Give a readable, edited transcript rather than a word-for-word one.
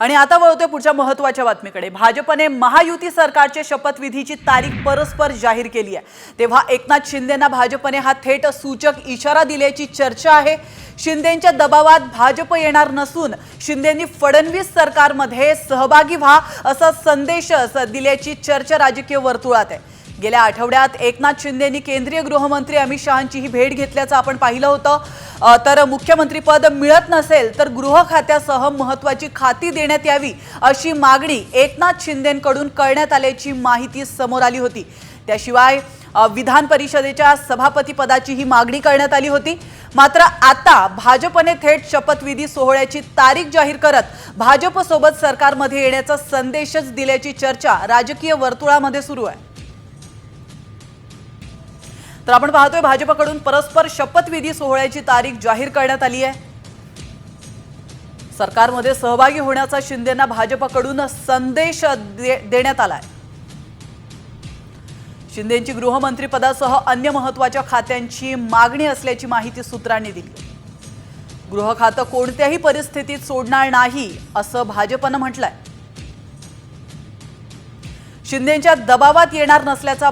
आणि आता वळतोय पुढच्या महत्त्वाच्या बातमीकडे। भाजपने महायुती सरकारच्या शपथविधीची तारीख परस्पर जाहीर केली आहे। तेव्हा एकनाथ शिंदेंना भाजपने हा थेट सूचक इशारा दिल्याची चर्चा आहे। शिंदेंच्या दबावात भाजप येणार नसून शिंदेंनी फडणवीस सरकारमध्ये सहभागी व्हा असा संदेश दिल्याची चर्चा राजकीय वर्तुळात आहे। गेल्या आठवड्यात एकनाथ शिंदेंनी केंद्रीय गृहमंत्री अमित शहांची ही भेट घेतल्याचं आपण पाहिलं होतं। तर मुख्यमंत्री पद मिळत नसेल तर गृह खात्यासह महत्त्वाची खाती देण्यात यावी अशी मागणी एकनाथ शिंदेंकडून करण्यात आल्याची माहिती समोर आली होती। त्याशिवाय विधान परिषदेच्या सभापती पदाची ही मागणी करण्यात आली होती। मात्र आता भाजपने थेट शपथविधी सोहळ्याची तारीख जाहीर करत भाजप सोबत सरकारमध्ये येण्याचा संदेशच दिल्याची चर्चा राजकीय वर्तुळामध्ये सुरू आहे। तर आपण पाहतोय भाजपकडून परस्पर शपथविधी सोहळ्याची तारीख जाहीर करण्यात आली आहे। सरकारमध्ये सहभागी होण्याचा शिंदेंना भाजपकडून संदेश देण्यात आलाय। शिंदेंची गृहमंत्री पदासह अन्य महत्त्वाच्या खात्यांची मागणी असल्याची माहिती सूत्रांनी दिली। गृह खातं कोणत्याही परिस्थितीत सोडणार नाही असं भाजपनं म्हटलंय। शिंदेंच्या दबावात येणार नसल्याचा